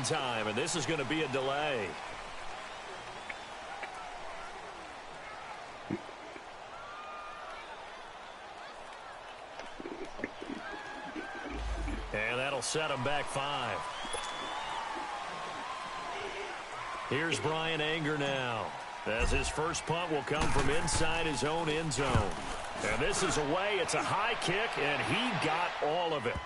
in time, and this is going to be a delay. And that'll set him back 5. Here's Brian Anger now, as his first punt will come from inside his own end zone. And this is away. It's a high kick, and he got all of it.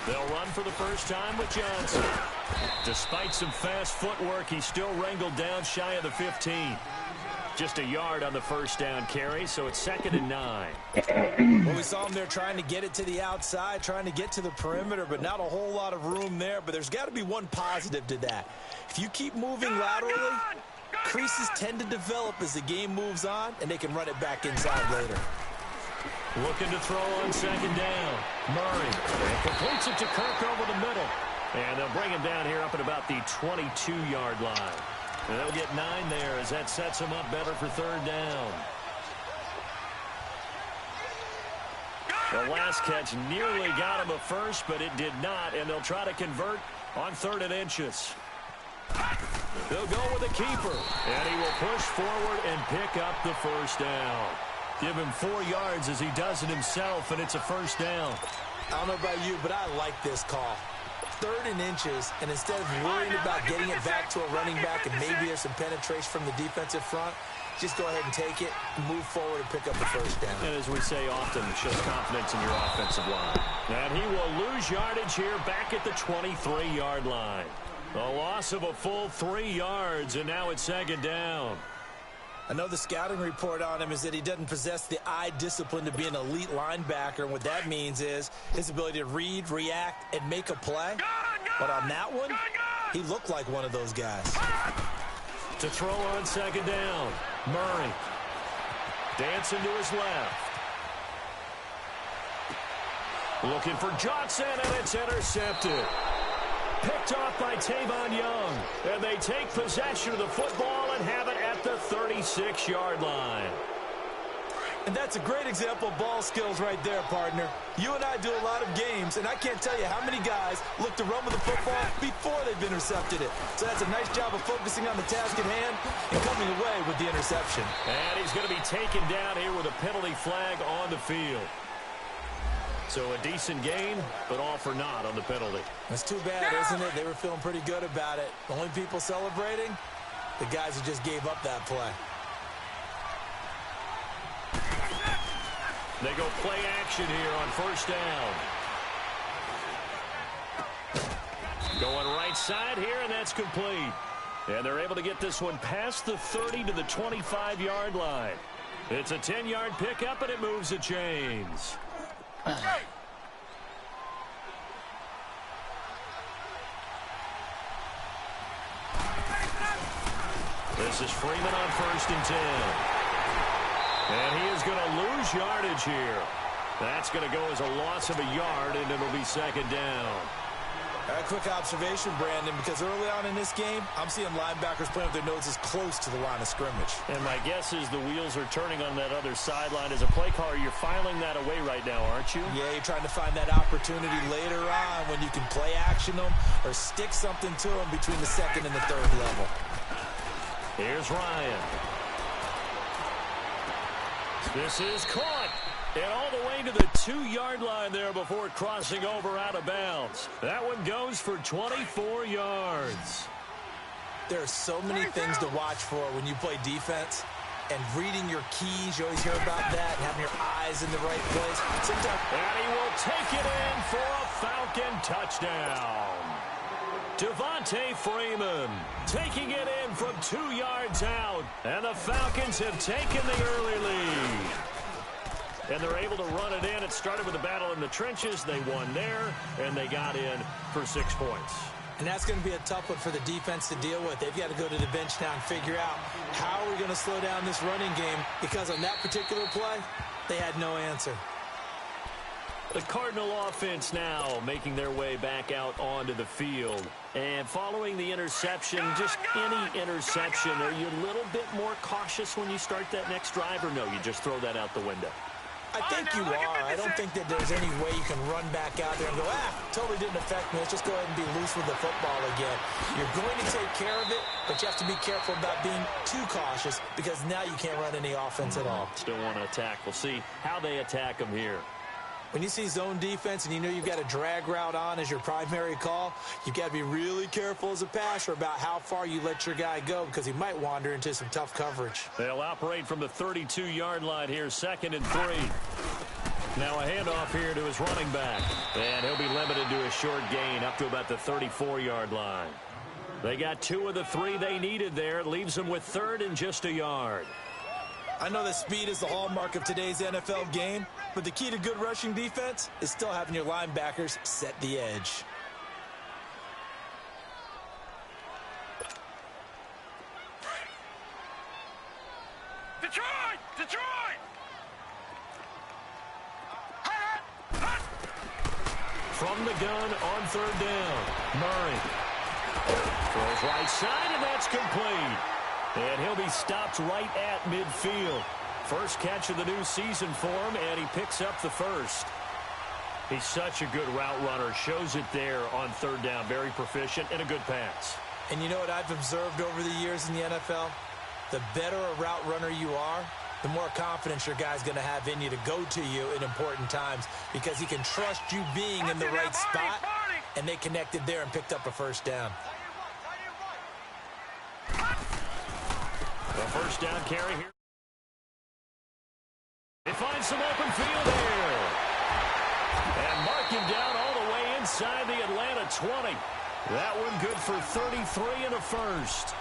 They'll run for the first time with Johnson. Despite some fast footwork, he's still wrangled down shy of the 15. Just a yard on the first down carry, so it's 2nd and 9. Well, we saw him there trying to get it to the outside, trying to get to the perimeter, but not a whole lot of room there. But there's got to be one positive to that. If you keep moving laterally, creases tend to develop as the game moves on, and they can run it back inside later. Looking to throw on 2nd down. Murray completes it to Kirk over the middle. And they'll bring him down here up at about the 22-yard line. And they'll get 9 there as that sets him up better for 3rd down. The last catch nearly got him a first, but it did not. And they'll try to convert on 3rd and inches. They'll go with a keeper. And he will push forward and pick up the first down. Give him 4 yards as he does it himself, and it's a first down. I don't know about you, but I like this call. 3rd and inches, and instead of worrying about getting it back to a running back and maybe there's some penetration from the defensive front, just go ahead and take it, move forward, and pick up the first down. And as we say often, it shows confidence in your offensive line. And he will lose yardage here back at the 23-yard line. A loss of a full 3 yards, and now it's 2nd down. I know the scouting report on him is that he doesn't possess the eye discipline to be an elite linebacker. And what that means is his ability to read, react, and make a play. But on that one, he looked like one of those guys. To throw on 2nd down, Murray. Dancing to his left. Looking for Johnson, and it's intercepted. Picked off by Tavon Young. And they take possession of the football and have it at the 36-yard line. And that's a great example of ball skills right there, partner. You and I do a lot of games, and I can't tell you how many guys look to run with the football before they've intercepted it. So that's a nice job of focusing on the task at hand and coming away with the interception. And he's going to be taken down here with a penalty flag on the field. So a decent gain, but all for naught on the penalty. That's too bad, isn't it? They were feeling pretty good about it. The only people celebrating, the guys who just gave up that play. They go play action here on 1st down. Going right side here, and that's complete. And they're able to get this one past the 30 to the 25-yard line. It's a 10-yard pickup, and it moves the chains. This is Freeman on 1st and 10. And he is going to lose yardage here. That's going to go as a loss of a yard, and it'll be 2nd down. A quick observation, Brandon, because early on in this game, I'm seeing linebackers playing with their noses close to the line of scrimmage. And my guess is the wheels are turning on that other sideline. As a play caller, you're filing that away right now, aren't you? Yeah, you're trying to find that opportunity later on when you can play action them or stick something to them between the 2nd and the 3rd level. Here's Ryan. This is caught. And all the way to the 2-yard line there before crossing over out of bounds. That one goes for 24 yards. There are so many things to watch for when you play defense. And reading your keys, you always hear about that, and having your eyes in the right place. And he will take it in for a Falcon touchdown. Devontae Freeman taking it in from 2 yards out. And the Falcons have taken the early lead. And they're able to run it in. It started with a battle in the trenches. They won there, and they got in for 6 points. And that's going to be a tough one for the defense to deal with. They've got to go to the bench now and figure out how are we going to slow down this running game, because on that particular play, They had no answer. The Cardinal offense now making their way back out onto the field. And following the interception, just any interception, are you a little bit more cautious when you start that next drive, or no, you just throw that out the window? I think you are. I don't think that there's any way you can run back out there and go, totally didn't affect me. Let's just go ahead and be loose with the football again. You're going to take care of it, but you have to be careful about being too cautious because now you can't run any offense at all. Still want to attack. We'll see how they attack them here. When you see zone defense and you know you've got a drag route on as your primary call, you've got to be really careful as a passer about how far you let your guy go because he might wander into some tough coverage. They'll operate from the 32-yard line here, 2nd and 3. Now a handoff here to his running back. And he'll be limited to a short gain up to about the 34-yard line. They got 2 of the 3 they needed there. Leaves them with 3rd and just a yard. I know that speed is the hallmark of today's NFL game, but the key to good rushing defense is still having your linebackers set the edge. Detroit! Detroit! From the gun on 3rd down, Murray throws right side, and that's complete. And he'll be stopped right at midfield. First catch of the new season for him, and he picks up the first. He's such a good route runner. Shows it there on 3rd down. Very proficient and a good pass. And you know what I've observed over the years in the NFL? The better a route runner you are, the more confidence your guy's going to have in you to go to you in important times because he can trust you being in the right spot, and they connected there and picked up a first down. The first down carry here. They find some open field here. And marking down all the way inside the Atlanta 20. That one good for 33 and a first.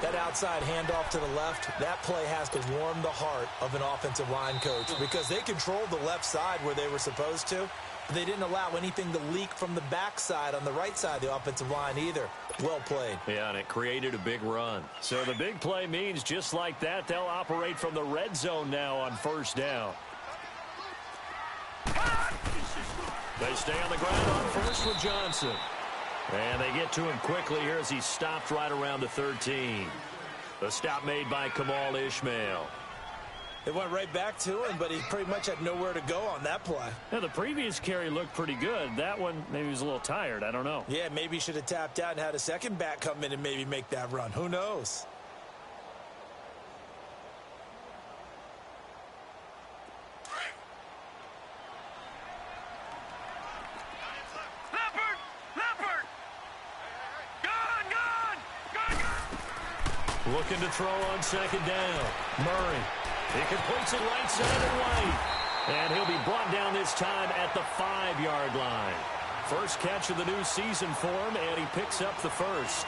That outside handoff to the left, that play has to warm the heart of an offensive line coach because they controlled the left side where they were supposed to. But they didn't allow anything to leak from the backside on the right side of the offensive line either. Well played. Yeah, and it created a big run. So the big play means just like that, they'll operate from the red zone now on 1st down. They stay on the ground on 1st with Johnson. And they get to him quickly here as he's stopped right around the 13. The stop made by Kamal Ishmael. It went right back to him, but he pretty much had nowhere to go on that play. Yeah, the previous carry looked pretty good. That one, maybe he was a little tired. I don't know. Yeah, maybe he should have tapped out and had a second back come in and maybe make that run. Who knows? Looking to throw on 2nd down. Murray. He completes it right side and right. And he'll be brought down this time at the 5-yard line. First catch of the new season for him, and he picks up the first.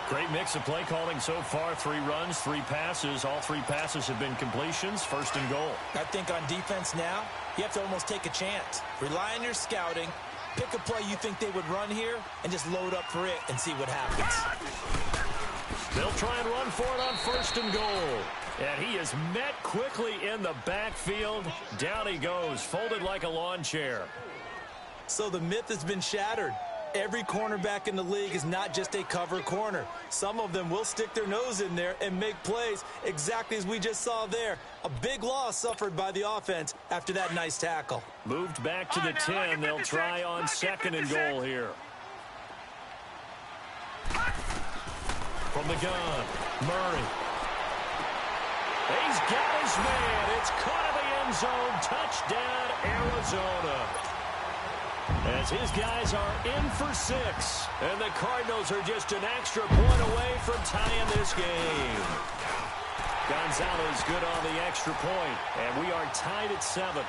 Great mix of play calling so far. 3 runs, 3 passes. All 3 passes have been completions. 1st and goal. I think on defense now, you have to almost take a chance. Rely on your scouting. Pick a play you think they would run here, and just load up for it and see what happens. They'll try and run for it on 1st and goal. And he is met quickly in the backfield. Down he goes, folded like a lawn chair. So the myth has been shattered. Every cornerback in the league is not just a cover corner. Some of them will stick their nose in there and make plays exactly as we just saw there. A big loss suffered by the offense after that nice tackle. Moved back to the 10. They'll try on 2nd and goal here. From the gun, Murray. He's got his man. It's caught in the end zone. Touchdown, Arizona. As his guys are in for 6. And the Cardinals are just an extra point away from tying this game. Gonzalez good on the extra point. And we are tied at 7.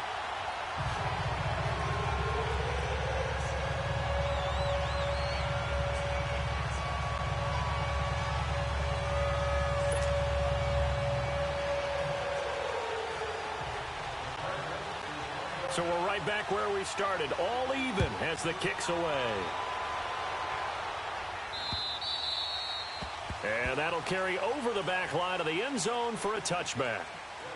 So we're right back where we started, all even as the kick's away. And that'll carry over the back line of the end zone for a touchback.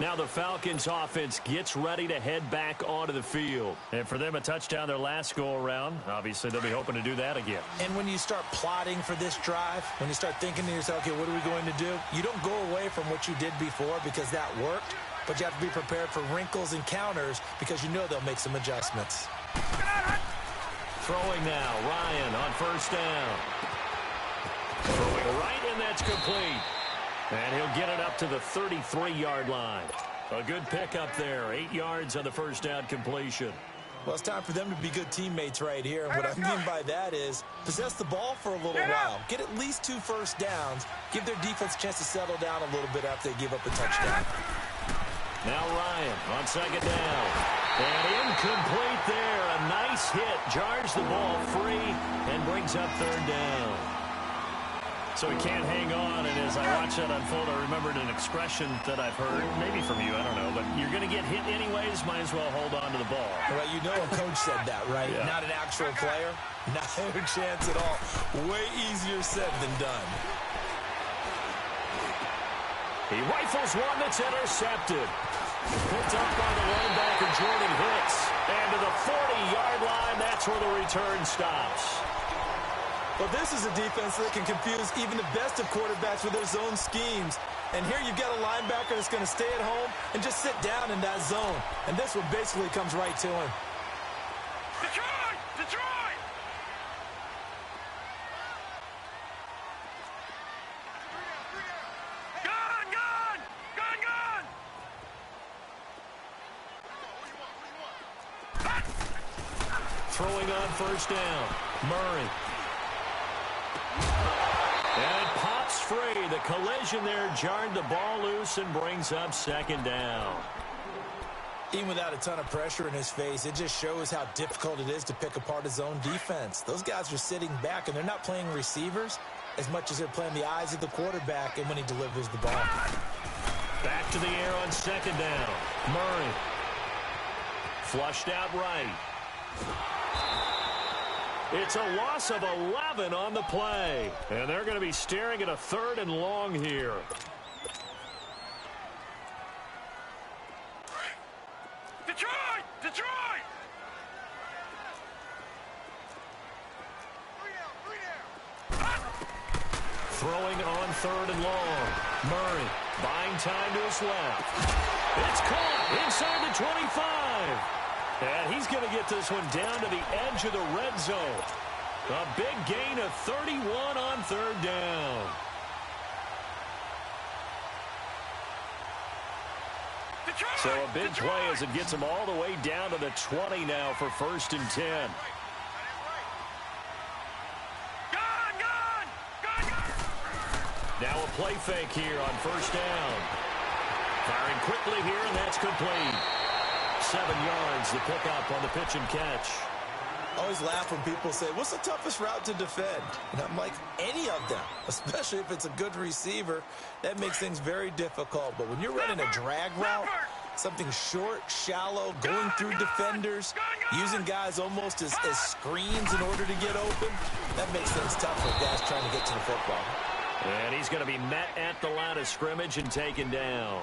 Now the Falcons offense gets ready to head back onto the field. And for them, a touchdown their last go-around. Obviously, they'll be hoping to do that again. And when you start plotting for this drive, when you start thinking to yourself, okay, what are we going to do? You don't go away from what you did before because that worked, but you have to be prepared for wrinkles and counters because you know they'll make some adjustments. Throwing now, Ryan on first down. Throwing right, and that's complete. And he'll get it up to the 33-yard line. A good pickup there. 8 yards on the first down completion. Well, it's time for them to be good teammates right here. And what I mean by that is possess the ball for a little while. Get at least 2 first downs. Give their defense a chance to settle down a little bit after they give up a touchdown. Now Ryan on second down. And incomplete there. A nice hit. Jars the ball free and brings up third down. So he can't hang on, and as I watch that unfold, I remembered an expression that I've heard, maybe from you, I don't know, but you're going to get hit anyways, might as well hold on to the ball. Right, you know a coach said that, right? Yeah. Not an actual player. Not a chance at all. Way easier said than done. He rifles one that's intercepted. Picked up by the linebacker, Jordan Hicks. And to the 40-yard line, that's where the return stops. Well, this is a defense that can confuse even the best of quarterbacks with their zone schemes. And here you've got a linebacker that's going to stay at home and just sit down in that zone. And this one basically comes right to him. Detroit! Detroit! Gun! Gun! Gun! Gun! Throwing on first down. Murray. And it pops free. The collision there jarred the ball loose and brings up second down. Even without a ton of pressure in his face, it just shows how difficult it is to pick apart his own defense. Those guys are sitting back, and they're not playing receivers as much as they're playing the eyes of the quarterback and when he delivers the ball. Back to the air on second down. Murray. Flushed out right. It's a loss of 11 on the play. And they're going to be staring at a 3rd and long here. Detroit! Detroit! Throwing on 3rd and long. Murray buying time to his left. It's caught inside the 25. And he's going to get this one down to the edge of the red zone. A big gain of 31 on 3rd down. So a big play as it gets him all the way down to the 20 now for 1st and 10. Now a play fake here on 1st down. Firing quickly here, and that's complete. 7 yards, the pickup on the pitch and catch. I always laugh when people say, what's the toughest route to defend? And I'm like, any of them, especially if it's a good receiver. That makes things very difficult. But when you're running a drag route, something short, shallow, going through defenders, using guys almost as screens in order to get open, that makes things tough for guys trying to get to the football. And he's going to be met at the line of scrimmage and taken down.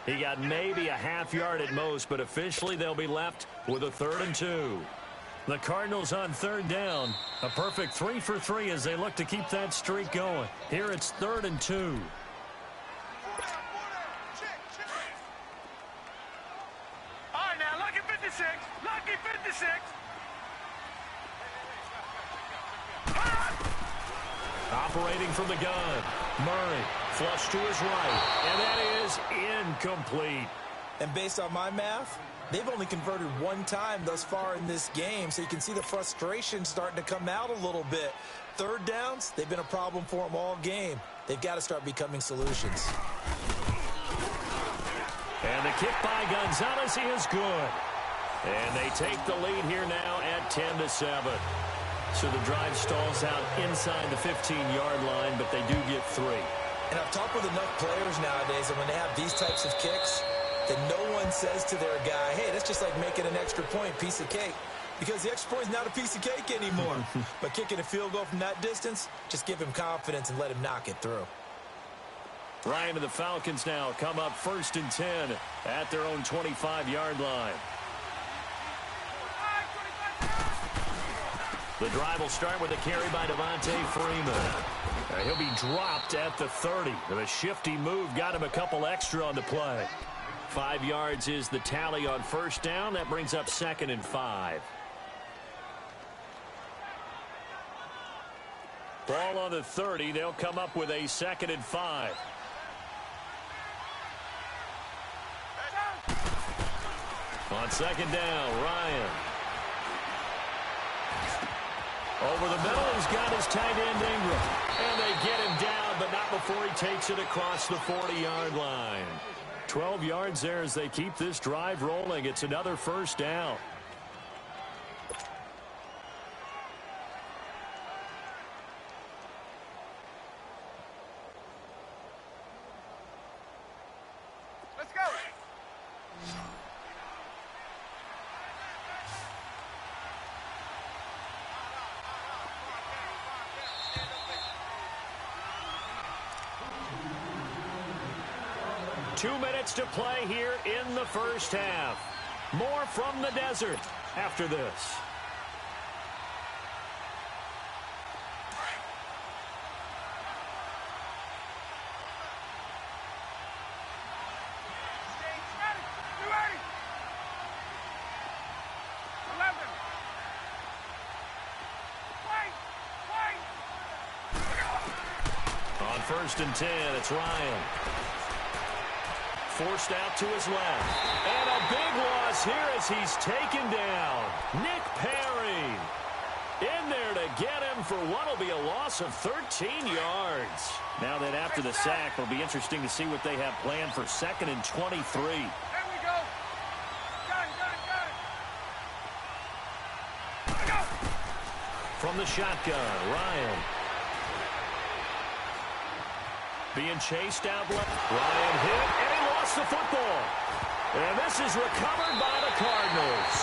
He got maybe a half yard at most, but officially they'll be left with a 3rd and 2. The Cardinals on 3rd down. A perfect 3 for 3 as they look to keep that streak going. Here it's 3rd and 2. All right, now, lucky 56. Lucky 56. Operating from the gun. Murray flush to his right. And that is incomplete. And based on my math, they've only converted 1 time thus far in this game, so you can see the frustration starting to come out a little bit. 3rd downs, they've been a problem for them all game. They've got to start becoming solutions. And the kick by Gonzalez is good. And they take the lead here now at 10-7. So the drive stalls out inside the 15-yard line, but they do get 3. And I've talked with enough players nowadays that when they have these types of kicks, that no one says to their guy, hey, that's just like making an extra point, piece of cake. Because the extra point is not a piece of cake anymore. But kicking a field goal from that distance, just give him confidence and let him knock it through. Ryan and the Falcons now come up 1st and 10 at their own 25-yard line. The drive will start with a carry by Devontae Freeman. He'll be dropped at the 30. A shifty move got him a couple extra on the play. 5 yards is the tally on 1st down. That brings up 2nd and 5. Ball on the 30. They'll come up with a 2nd and 5. On 2nd down, Ryan. Over the middle, he's got his tight end Ingram. And they get him down, but not before he takes it across the 40-yard line. 12 yards there as they keep this drive rolling. It's another 1st down. Let's go. 2 minutes to play here in the 1st half. More from the desert after this. On 1st and 10, it's Ryan. Forced out to his left. And a big loss here as he's taken down. Nick Perry in there to get him for what will be a loss of 13 yards. Now that after the sack, it'll be interesting to see what they have planned for 2nd and 23. There we go. Got it. From the shotgun, Ryan. Being chased out left. Ryan hit, and he lost the football. And this is recovered by the Cardinals.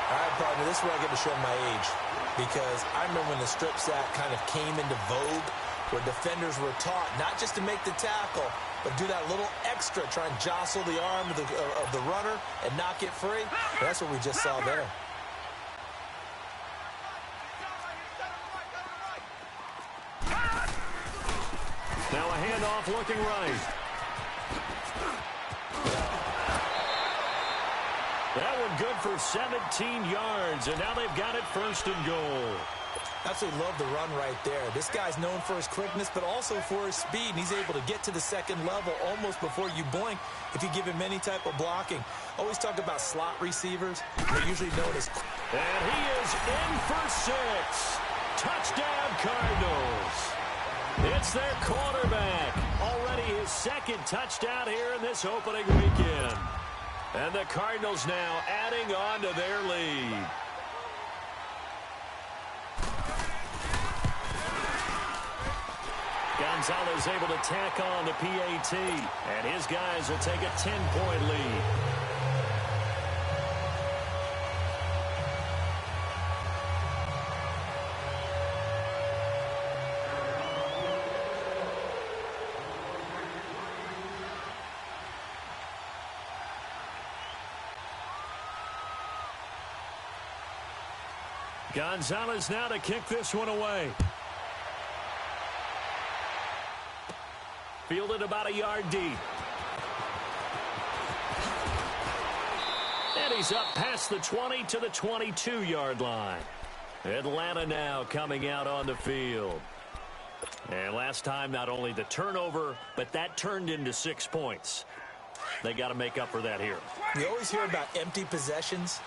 All right, partner, this is where I get to show my age. Because I remember when the strip sack kind of came into vogue, where defenders were taught not just to make the tackle, but do that little extra, try and jostle the arm of the runner and knock it free. And that's what we just saw there. Now a handoff looking right. That one good for 17 yards, and now they've got it 1st and goal. Absolutely love the run right there. This guy's known for his quickness, but also for his speed. And he's able to get to the 2nd level almost before you blink if you give him any type of blocking. Always talk about slot receivers. They're usually known as... And he is in for 6. Touchdown, Cardinals. It's their quarterback. Already his 2nd touchdown here in this opening weekend. And the Cardinals now adding on to their lead. Gonzalez able to tack on the PAT. And his guys will take a 10-point lead. Gonzalez now to kick this one away. Fielded about a yard deep. And he's up past the 20 to the 22-yard line. Atlanta now coming out on the field. And last time, not only the turnover, but that turned into 6 points. They got to make up for that here. We always hear about empty possessions,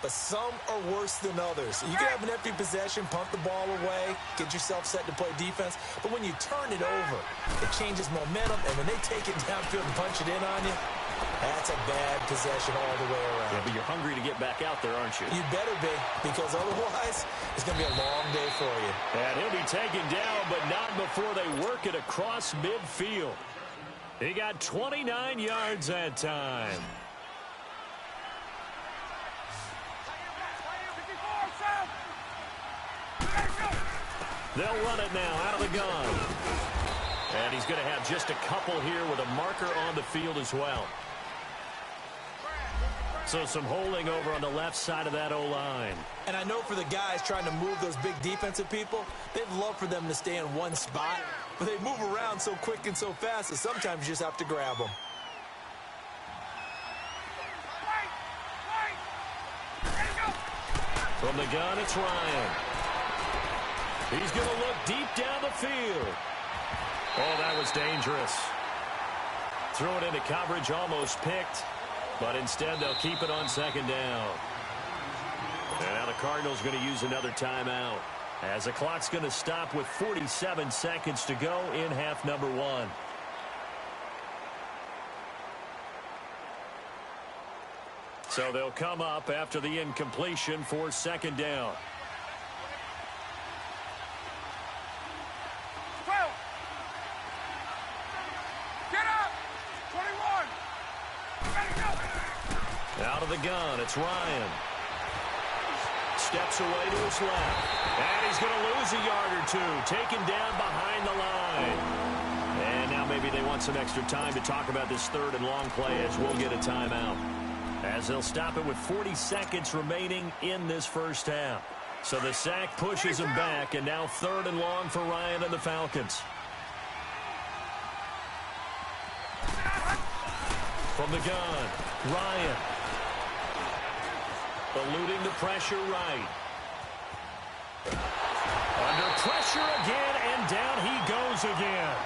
but some are worse than others. You can have an empty possession, punt the ball away, get yourself set to play defense, but when you turn it over, it changes momentum, and when they take it downfield and punch it in on you, that's a bad possession all the way around. Yeah, but you're hungry to get back out there, aren't you? You better be, because otherwise, it's going to be a long day for you. And he'll be taken down, but not before they work it across midfield. He got 29 yards that time. They'll run it now out of the gun. And he's going to have just a couple here with a marker on the field as well. So some holding over on the left side of that O-line. And I know for the guys trying to move those big defensive people, they'd love for them to stay in one spot. But they move around so quick and so fast that sometimes you just have to grab them. From the gun, it's Ryan. He's going to look deep down the field. Oh, that was dangerous. Threw it into coverage, almost picked. But instead, they'll keep it on second down. And now the Cardinals going to use another timeout, as the clock's going to stop with 47 seconds to go in half number one. So they'll come up after the incompletion for second down. 12. Get up. 21. Ready to go. Out of the gun, it's Ryan. Steps away to his left. And he's going to lose a yard or two, taken down behind the line. And now maybe they want some extra time to talk about this third and long play, as we'll get a timeout, as they'll stop it with 40 seconds remaining in this first half. So the sack pushes him back, and now third and long for Ryan and the Falcons. From the gun, Ryan. Eluding the pressure right. Under pressure again, and down he goes again.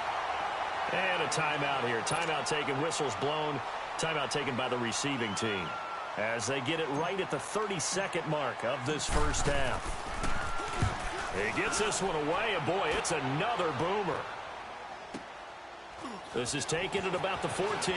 And a timeout here. Timeout taken, whistles blown. Timeout taken by the receiving team, as they get it right at the 32nd mark of this first half. He gets this one away, and boy, it's another boomer. This is taken at about the 14.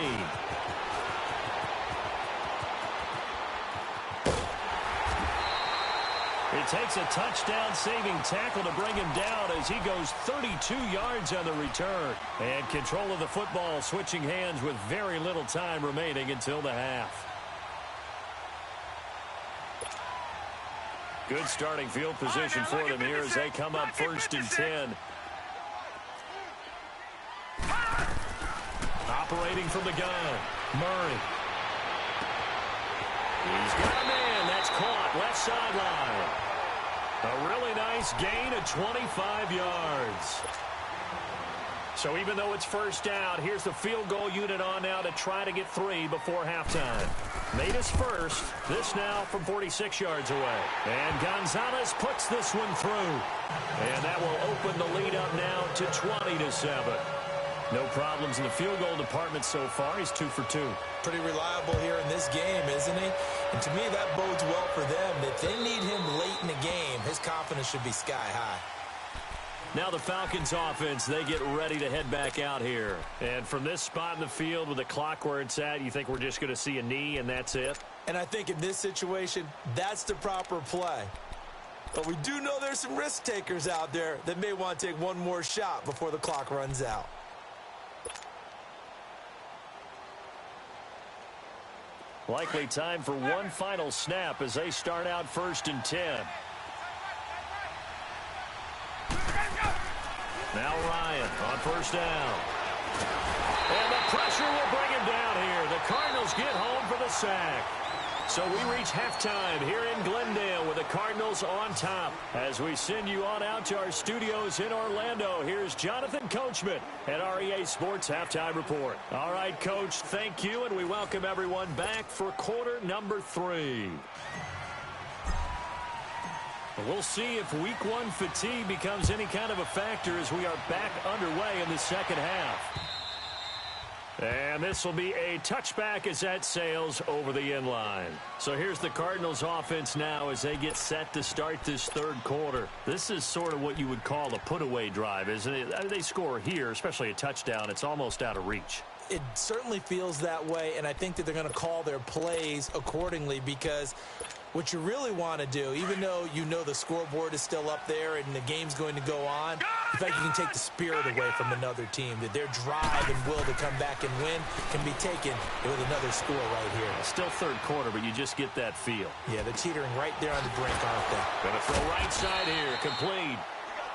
It takes a touchdown-saving tackle to bring him down as he goes 32 yards on the return. And control of the football switching hands with very little time remaining until the half. Good starting field position for them here as they come up first and 10. Operating from the gun, Murray. He's got a man. That's caught left sideline. A really nice gain of 25 yards. So even though it's first down, here's the field goal unit on now to try to get 3 before halftime. Made his first. This now from 46 yards away. And Gonzalez puts this one through. And that will open the lead up now to 20-7. No problems in the field goal department so far. He's 2 for 2. Pretty reliable here in this game, isn't he? And to me, that bodes well for them. If they need him late in the game, his confidence should be sky high. Now the Falcons offense, they get ready to head back out here. And from this spot in the field with the clock where it's at, you think we're just going to see a knee and that's it? And I think in this situation, that's the proper play. But we do know there's some risk takers out there that may want to take one more shot before the clock runs out. Likely time for one final snap as they start out first and 10. Now Ryan on first down. And the pressure will bring him down here. The Cardinals get home for the sack. So we reach halftime here in Glendale with the Cardinals on top. As we send you on out to our studios in Orlando, here's Jonathan Coachman at REA Sports Halftime Report. All right, Coach, thank you, and we welcome everyone back for quarter number 3. We'll see if week 1 fatigue becomes any kind of a factor as we are back underway in the second half. And this will be a touchback as that sails over the end line. So here's the Cardinals offense now as they get set to start this third quarter. This is sort of what you would call a put-away drive, isn't it? They score here, especially a touchdown. It's almost out of reach. It certainly feels that way, and I think that they're going to call their plays accordingly because what you really want to do, even though you know the scoreboard is still up there and the game's going to go on, in fact, you can take the spirit away from another team, that their drive and will to come back and win can be taken with another score right here. Still third quarter, but you just get that feel. Yeah, they're teetering right there on the brink, aren't they? Going to throw right side here, complete.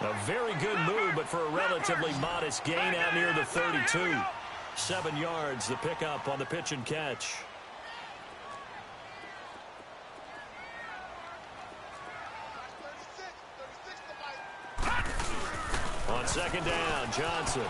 A very good move, but for a relatively modest gain out near the 32. 7 yards, the pickup on the pitch and catch. On second down, Johnson.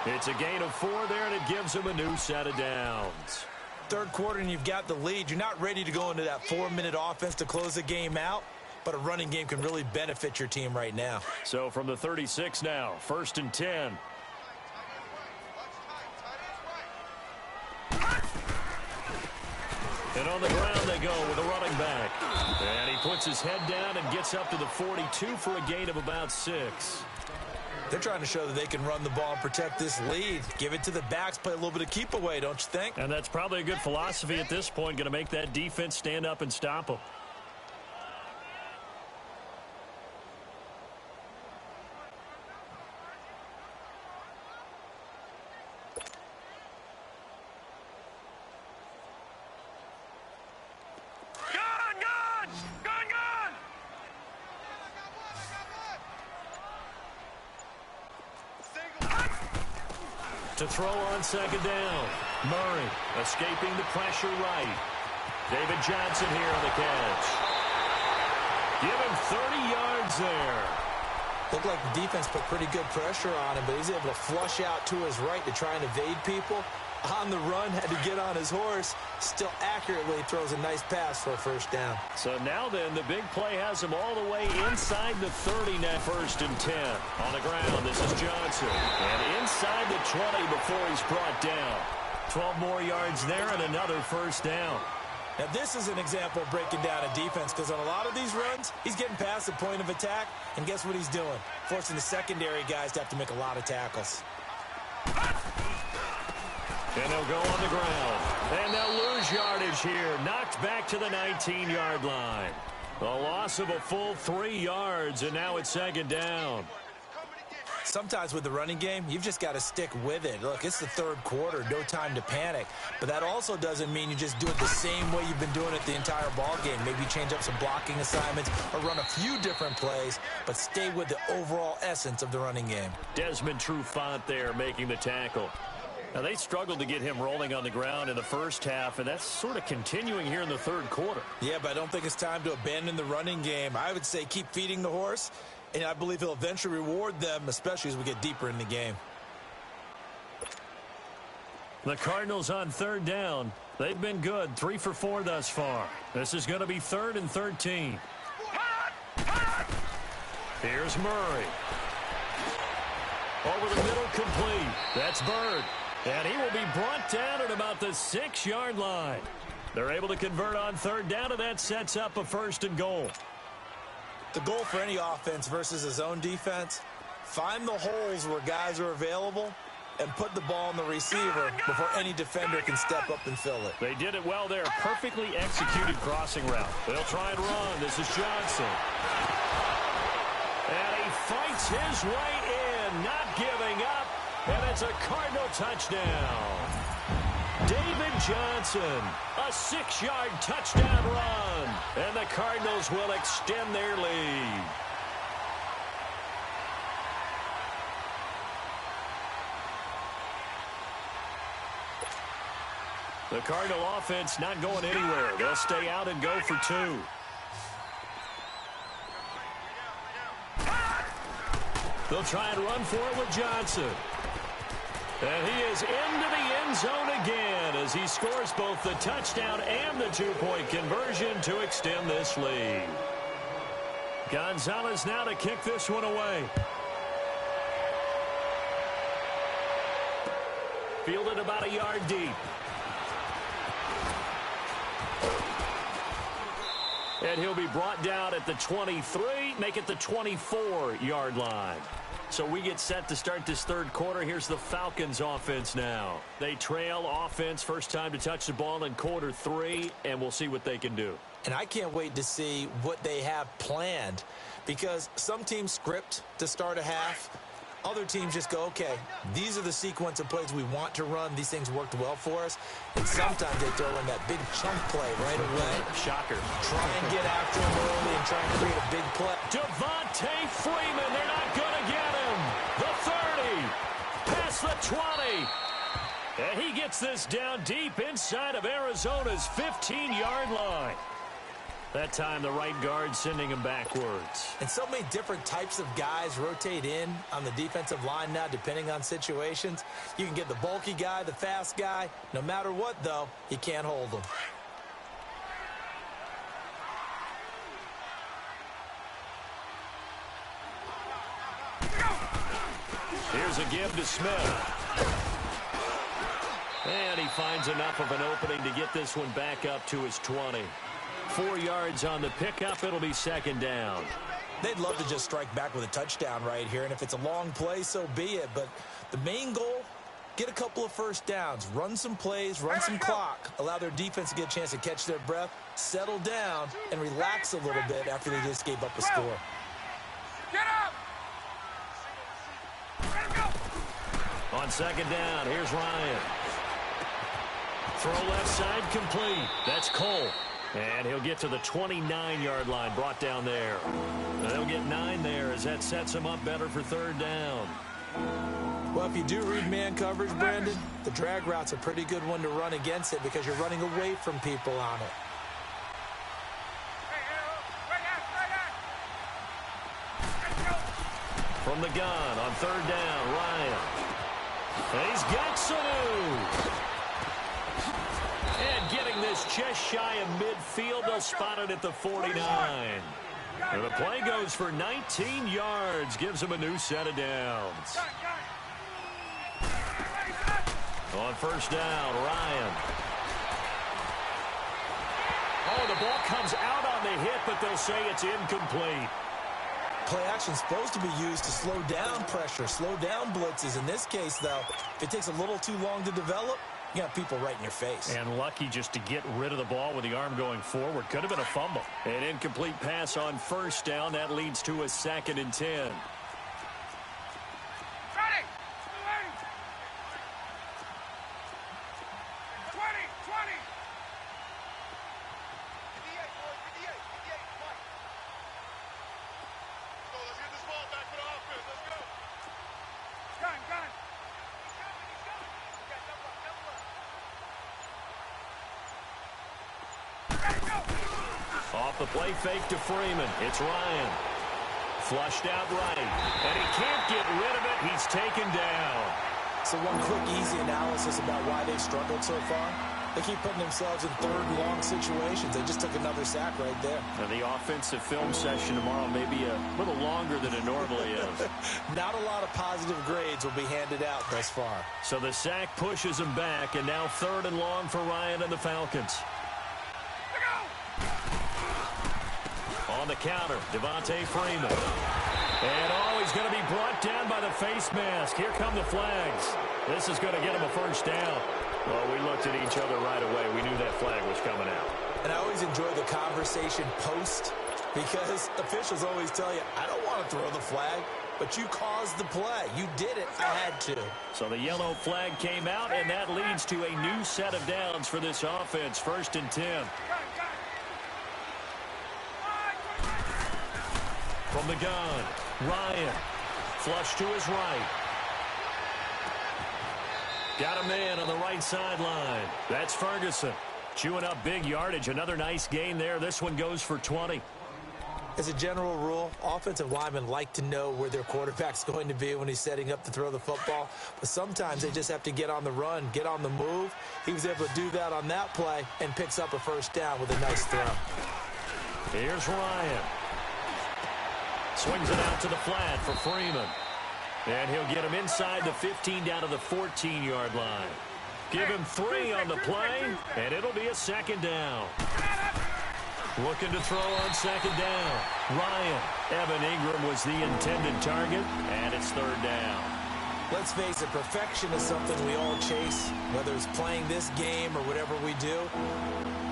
It's a gain of 4 there, and it gives him a new set of downs. Third quarter, and you've got the lead. You're not ready to go into that 4-minute offense to close the game out, but a running game can really benefit your team right now. So from the 36 now, 1st and 10. And on the ground they go with a running back. And he puts his head down and gets up to the 42 for a gain of about 6. They're trying to show that they can run the ball and protect this lead. Give it to the backs, play a little bit of keep away, don't you think? And that's probably a good philosophy at this point, going to make that defense stand up and stop them. To throw on second down. Murray escaping the pressure right. David Johnson here on the catch. Give him 30 yards there. Looked like the defense put pretty good pressure on him, but he's able to flush out to his right to try and evade people. On the run, had to get on his horse. Still accurately throws a nice pass for a first down. So now then, the big play has him all the way inside the 30 now. 1st and 10. On the ground, this is Johnson. And inside the 20 before he's brought down. 12 more yards there and another first down. Now this is an example of breaking down a defense, because on a lot of these runs, he's getting past the point of attack, and guess what he's doing? Forcing the secondary guys to have to make a lot of tackles. And they'll go on the ground. And they'll lose yardage here. Knocked back to the 19-yard line. A loss of a full 3 yards, and now it's second down. Sometimes with the running game, you've just got to stick with it. Look, it's the third quarter, no time to panic. But that also doesn't mean you just do it the same way you've been doing it the entire ball game. Maybe change up some blocking assignments or run a few different plays, but stay with the overall essence of the running game. Desmond Trufant there making the tackle. Now, they struggled to get him rolling on the ground in the first half, and that's sort of continuing here in the third quarter. Yeah, but I don't think it's time to abandon the running game. I would say keep feeding the horse, and I believe he'll eventually reward them, especially as we get deeper in the game. The Cardinals on third down. They've been good, 3 for 4 thus far. This is going to be 3rd and 13. Here's Murray. Over the middle, complete. That's Bird. And he will be brought down at about the 6-yard line. They're able to convert on third down, and that sets up a 1st and goal. The goal for any offense versus a zone defense, find the holes where guys are available and put the ball in the receiver before any defender can step up and fill it. They did it well there. Perfectly executed crossing route. They'll try and run. This is Johnson. And he fights his way in, not giving up. And it's a Cardinal touchdown. David Johnson, a 6-yard touchdown run. And the Cardinals will extend their lead. The Cardinal offense not going anywhere. They'll stay out and go for 2. They'll try and run for it with Johnson. And he is into the end zone again as he scores both the touchdown and the 2-point conversion to extend this lead. Gonzalez now to kick this one away. Fielded about a yard deep. And he'll be brought down at the 23, make it the 24-yard line. So we get set to start this third quarter. Here's the Falcons offense now. They trail offense, first time to touch the ball in quarter 3, and we'll see what they can do. And I can't wait to see what they have planned, because some teams script to start a half, Other teams just go, okay, these are the sequence of plays we want to run. These things worked well for us. And sometimes they throw in that big chunk play right away. Shocker. Try and get after him early and try and create a big play. Devontae Freeman, they're not going to get him. The 30, past the 20. And he gets this down deep inside of Arizona's 15-yard line. That time the right guard sending him backwards. And so many different types of guys rotate in on the defensive line now depending on situations. You can get the bulky guy, the fast guy. No matter what, though, you can't hold them. Here's a give to Smith. And he finds enough of an opening to get this one back up to his 20. 4 yards on the pickup. It'll be second down. They'd love to just strike back with a touchdown right here, and if it's a long play, so be it. But the main goal, get a couple of first downs, run some plays, run some clock, allow their defense to get a chance to catch their breath, settle down, and relax a little bit after they just gave up a score. Get up! On second down, here's Ryan. Throw left side complete. That's Cole. And he'll get to the 29-yard line, brought down there. They'll get 9 there as that sets him up better for third down. Well, if you do read man coverage, Brandon, the drag route's a pretty good one to run against it because you're running away from people on it. From the gun on third down, Ryan. And he's got Sanu. And getting this just shy of midfield, they'll spot it at the 49. And the play goes for 19 yards, gives him a new set of downs. On first down, Ryan. Oh, the ball comes out on the hit, but they'll say it's incomplete. Play action's supposed to be used to slow down pressure, slow down blitzes. In this case, though, if it takes a little too long to develop, you got people right in your face. And lucky just to get rid of the ball with the arm going forward. Could have been a fumble. An incomplete pass on first down. That leads to a 2nd and 10. Off the play fake to Freeman. It's Ryan. Flushed out right. And he can't get rid of it. He's taken down. So one quick, easy analysis about why they've struggled so far. They keep putting themselves in third and long situations. They just took another sack right there. And the offensive film session tomorrow may be a little longer than it normally is. Not a lot of positive grades will be handed out thus far. So the sack pushes him back, and now third and long for Ryan and the Falcons. On the counter, Devontae Freeman. And he's going to be brought down by the face mask. Here come the flags. This is going to get him a first down. Well, we looked at each other right away. We knew that flag was coming out. And I always enjoy the conversation post because officials always tell you, I don't want to throw the flag, but you caused the play. You did it. I had to. So the yellow flag came out, and that leads to a new set of downs for this offense. 1st and 10. From the gun, Ryan. Flush to his right. Got a man on the right sideline. That's Ferguson. Chewing up big yardage. Another nice gain there. This one goes for 20. As a general rule, offensive linemen like to know where their quarterback's going to be when he's setting up to throw the football. But sometimes they just have to get on the run, get on the move. He was able to do that on that play and picks up a first down with a nice throw. Here's Ryan. Swings it out to the flat for Freeman. And he'll get him inside the 15 down to the 14-yard line. Give him 3 on the play, and it'll be a 2nd down. Looking to throw on 2nd down. Ryan. Evan Ingram was the intended target, and it's 3rd down. Let's face it, perfection is something we all chase, whether it's playing this game or whatever we do.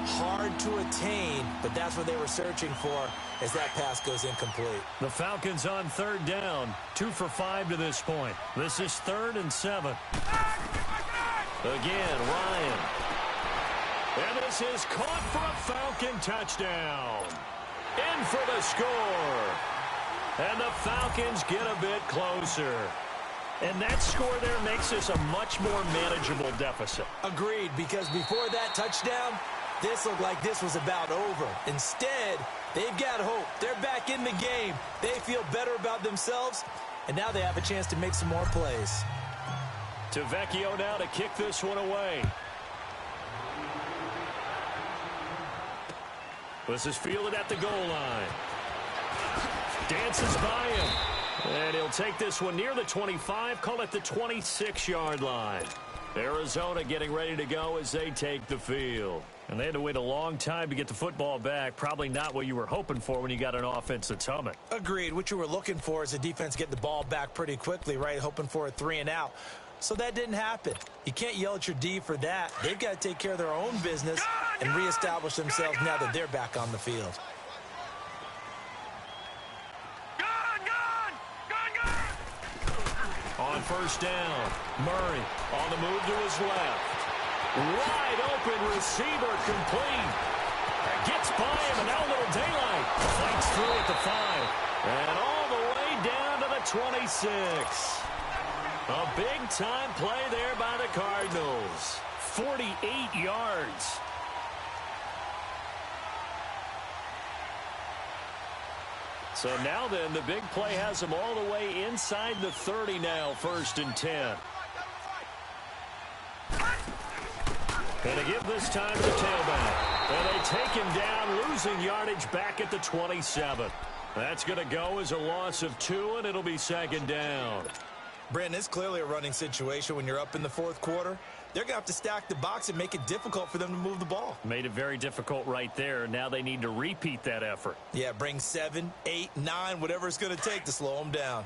Hard to attain, but that's what they were searching for as that pass goes incomplete. The Falcons on third down. 2 for 5 to this point. This is 3rd and 7. Again, Ryan. And this is caught for a Falcon touchdown. In for the score. And the Falcons get a bit closer. And that score there makes this a much more manageable deficit. Agreed, because before that touchdown, this looked like this was about over. Instead, they've got hope. They're back in the game. They feel better about themselves, and now they have a chance to make some more plays. Vecchio now to kick this one away. This is fielded at the goal line. Dances by him. And he'll take this one near the 25, call it the 26-yard line. Arizona getting ready to go as they take the field. And they had to wait a long time to get the football back. Probably not what you were hoping for when you got an offense that's humming. Agreed. What you were looking for is the defense get the ball back pretty quickly, right? Hoping for a 3 and out. So that didn't happen. You can't yell at your D for that. They've got to take care of their own business and reestablish themselves now that they're back on the field. On first down, Murray on the move to his left. Wide open receiver complete. Gets by him, and now a little daylight. Fights through at the 5. And all the way down to the 26. A big-time play there by the Cardinals. 48 yards. So now then, the big play has them all the way inside the 30 now, 1st and 10. And they give this time to the tailback. And they take him down, losing yardage back at the 27. That's going to go as a loss of 2, and it'll be 2nd down. Brandon, it's clearly a running situation when you're up in the 4th quarter. They're going to have to stack the box and make it difficult for them to move the ball. Made it very difficult right there. Now they need to repeat that effort. Yeah, bring 7, 8, 9, whatever it's going to take to slow them down.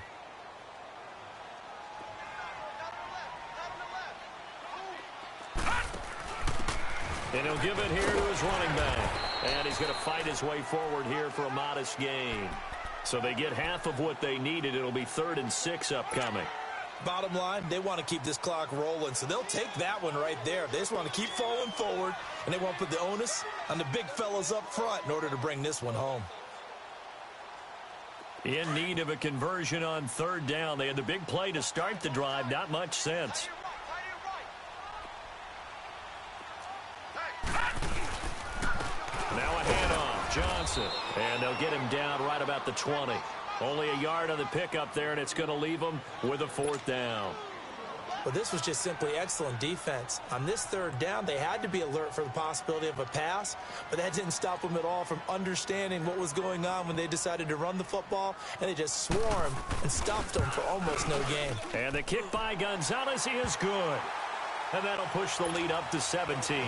And he'll give it here to his running back. And he's going to fight his way forward here for a modest gain. So they get half of what they needed. It'll be 3rd and 6 upcoming. Bottom line, they want to keep this clock rolling, so they'll take that one right there. They just want to keep falling forward, and they want to put the onus on the big fellas up front in order to bring this one home. In need of a conversion on 3rd down. They had the big play to start the drive. Not much sense. Now a handoff. Johnson. And they'll get him down right about the 20. Only a yard on the pickup there, and it's going to leave them with a 4th down. Well, this was just simply excellent defense. On this 3rd down, they had to be alert for the possibility of a pass, but that didn't stop them at all from understanding what was going on when they decided to run the football, and they just swarmed and stopped them for almost no gain. And the kick by Gonzalez, he is good. And that'll push the lead up to 17.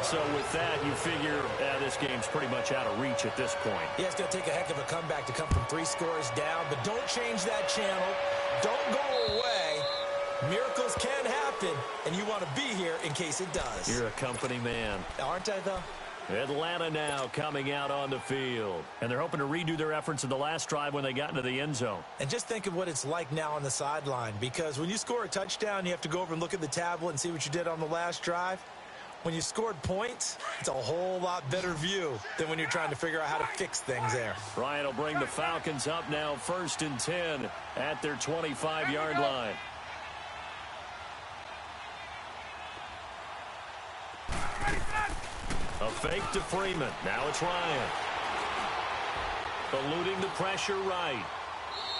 So with that, you figure this game's pretty much out of reach at this point. Yeah, it's going to take a heck of a comeback to come from 3 scores down, but don't change that channel. Don't go away. Miracles can happen, and you want to be here in case it does. You're a company man. Aren't I, though? Atlanta now coming out on the field. And they're hoping to redo their efforts in the last drive when they got into the end zone. And just think of what it's like now on the sideline, because when you score a touchdown, you have to go over and look at the tablet and see what you did on the last drive. When you scored points, it's a whole lot better view than when you're trying to figure out how to fix things there. Ryan will bring the Falcons up now 1st and 10 at their 25-yard line. A fake to Freeman. Now it's Ryan. Eluding the pressure right.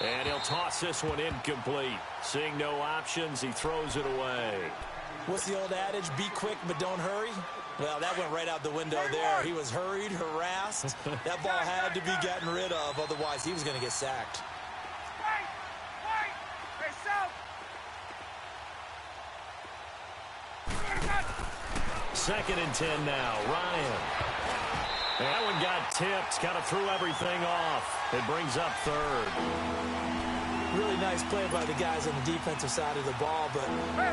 And he'll toss this one incomplete. Seeing no options, he throws it away. What's the old adage? Be quick, but don't hurry. Well, that went right out the window there. He was hurried, harassed. That ball had to be gotten rid of. Otherwise, he was going to get sacked. Second and 10 now. Ryan. That one got tipped. Kind of threw everything off. It brings up 3rd. Really nice play by the guys on the defensive side of the ball, but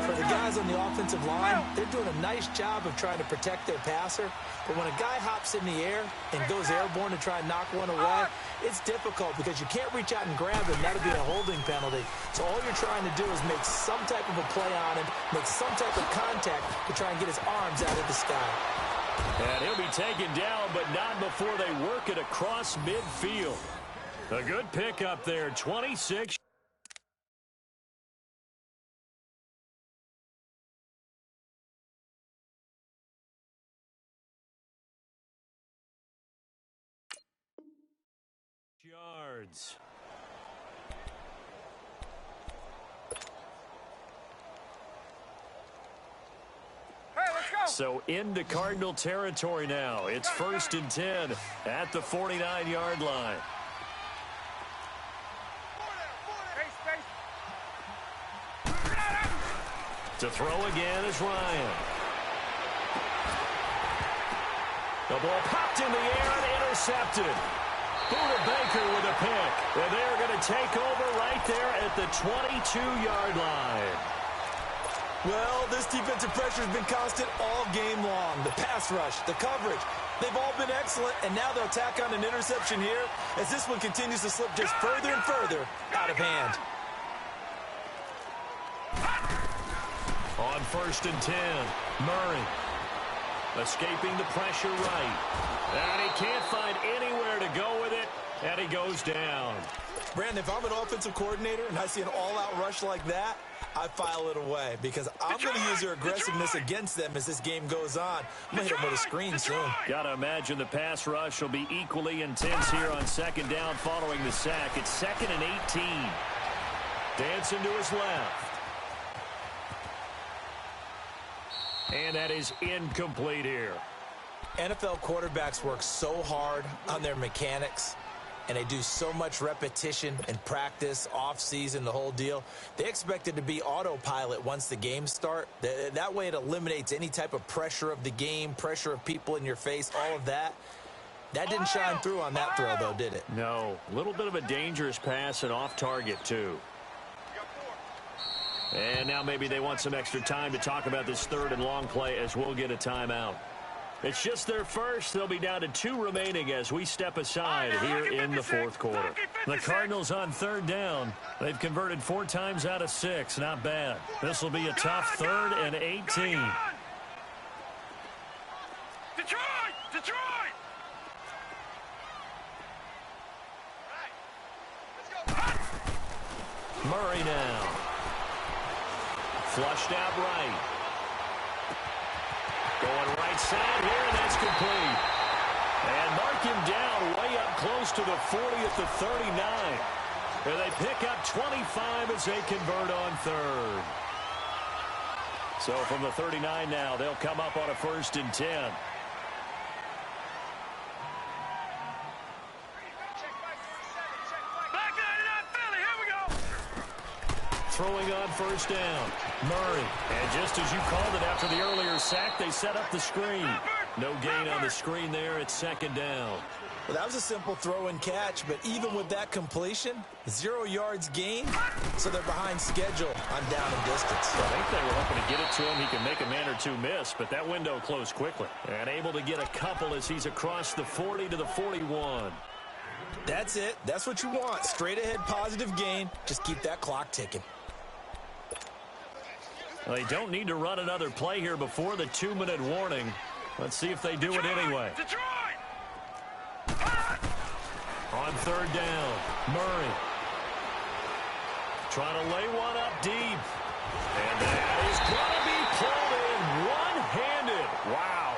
for the guys on the offensive line, they're doing a nice job of trying to protect their passer. But when a guy hops in the air and goes airborne to try and knock one away, it's difficult because you can't reach out and grab him. That'll be a holding penalty. So all you're trying to do is make some type of a play on him, make some type of contact to try and get his arms out of the sky. And he'll be taken down, but not before they work it across midfield. A good pick up there, 26. Yards. Hey, let's go. So into Cardinal territory now. It's 1st and 10 at the 49-yard line. To throw again is Ryan. The ball popped in the air and intercepted. Buda Baker with a pick. And they're going to take over right there at the 22-yard line. Well, this defensive pressure has been constant all game long. The pass rush, the coverage, they've all been excellent, and now they'll tack on an interception here as this one continues to slip just further and further out of hand. On 1st and 10, Murray escaping the pressure right. And he can't find anywhere to go with it, and he goes down. Brandon, if I'm an offensive coordinator and I see an all-out rush like that, I file it away because I'm going to use their aggressiveness against them as this game goes on. I'm going to hit them with a screen soon. Got to imagine the pass rush will be equally intense here on 2nd down following the sack. It's 2nd and 18. Dancing to his left. And that is incomplete here. NFL quarterbacks work so hard on their mechanics, and they do so much repetition and practice, off-season, the whole deal. They expect it to be autopilot once the games start. That way it eliminates any type of pressure of the game, pressure of people in your face, all of that. That didn't shine through on that throw, though, did it? No. A little bit of a dangerous pass and off target, too. And now maybe they want some extra time to talk about this 3rd and long play as we'll get a timeout. It's just their first. They'll be down to 2 remaining as we step aside here in the 4th quarter. The Cardinals on 3rd down. They've converted 4 times out of 6. Not bad. This will be a tough 3rd and 18. Detroit! Detroit! Murray now. Flushed out right. Going right side here, and that's complete. And mark him down way up close to the 40 at the 39. And they pick up 25 as they convert on 3rd. So from the 39 now, they'll come up on a 1st and 10. Throwing on 1st down. Murray. And just as you called it after the earlier sack, they set up the screen. No gain on the screen there at 2nd down. Well, that was a simple throw and catch, but even with that completion, 0 yards gained, so they're behind schedule on down and distance. I think they were hoping to get it to him. He can make a man or two miss, but that window closed quickly. And able to get a couple as he's across the 40 to the 41. That's it. That's what you want. Straight ahead positive gain. Just keep that clock ticking. Well, they don't need to run another play here before the 2-minute warning. Let's see if they do it anyway. On 3rd down, Murray. Trying to lay one up deep. And that is going to be pulled in one-handed. Wow.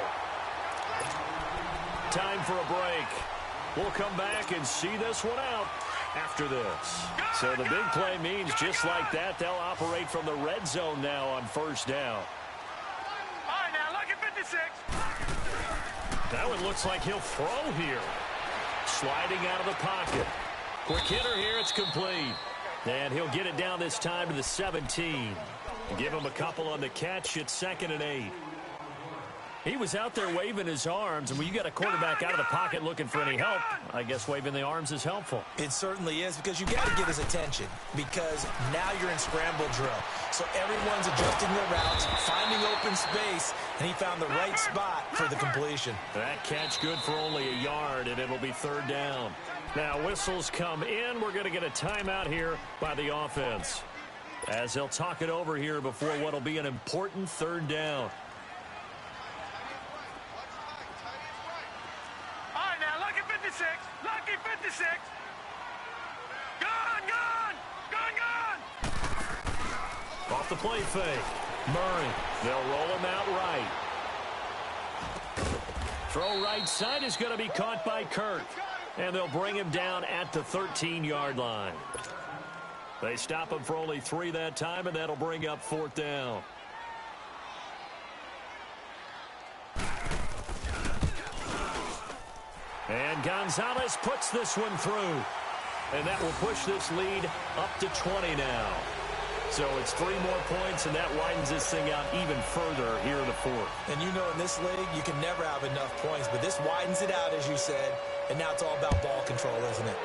Time for a break. We'll come back and see this one out after this. So the big play means just like that, they'll operate from the red zone now on 1st down. All right, now, look at 56. That one looks like he'll throw here. Sliding out of the pocket. Quick hitter here, it's complete. And he'll get it down this time to the 17. Give him a couple on the catch. It's 2nd and 8. He was out there waving his arms, and when you got a quarterback out of the pocket looking for any help, I guess waving the arms is helpful. It certainly is, because you got to get his attention, because now you're in scramble drill. So everyone's adjusting their routes, finding open space, and he found the right spot for the completion. That catch good for only a yard, and it'll be third down. Now whistles come in. We're going to get a timeout here by the offense, as they'll talk it over here before what'll be an important third down. Lucky 56. Gone. Off the play fake. Murray. They'll roll him out right. Throw right side is going to be caught by Kirk. And they'll bring him down at the 13-yard line. They stop him for only 3 that time, and that'll bring up fourth down. And Gonzalez puts this one through. And that will push this lead up to 20 now. So it's 3 more points, and that widens this thing out even further here in the fourth. And you know, in this league, you can never have enough points. But this widens it out, as you said. And now it's all about ball control, isn't it?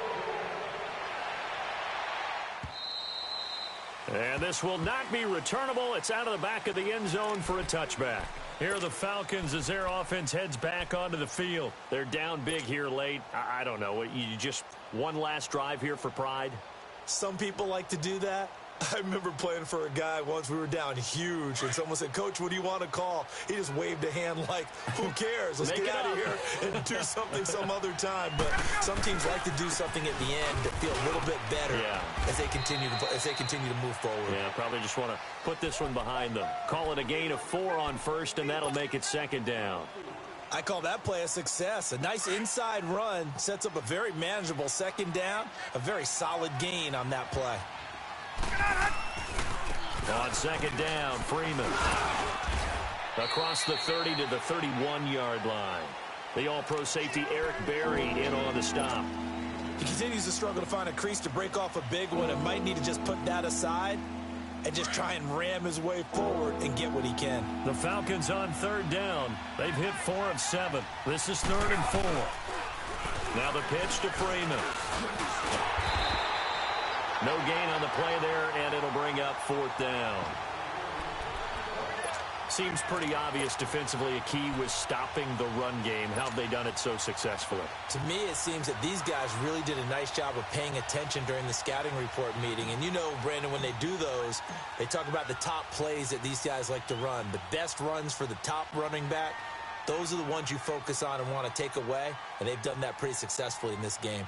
And this will not be returnable. It's out of the back of the end zone for a touchback. Here are the Falcons as their offense heads back onto the field. They're down big here late. I don't know. You just one last drive here for pride? Some people like to do that. I remember playing for a guy once. We were down huge, and someone said, "Coach, what do you want to call?" He just waved a hand like, "Who cares? Let's get out of here and do something some other time." But some teams like to do something at the end to feel a little bit better as they continue to move forward. Yeah, probably just want to put this one behind them. Call it a gain of 4 on first, and that'll make it second down. I call that play a success. A nice inside run sets up a very manageable second down, a very solid gain on that play. On second down, Freeman. Across the 30 to the 31-yard line. The all-pro safety Eric Berry in on the stop. He continues to struggle to find a crease to break off a big one and might need to just put that aside and just try and ram his way forward and get what he can. The Falcons on third down. They've hit 4 of 7. This is 3rd and 4. Now the pitch to Freeman. No gain on the play there, and it'll bring up 4th down. Seems pretty obvious defensively a key was stopping the run game. How have they done it so successfully? To me, it seems that these guys really did a nice job of paying attention during the scouting report meeting. And you know, Brandon, when they do those, they talk about the top plays that these guys like to run. The best runs for the top running back, those are the ones you focus on and want to take away. And they've done that pretty successfully in this game.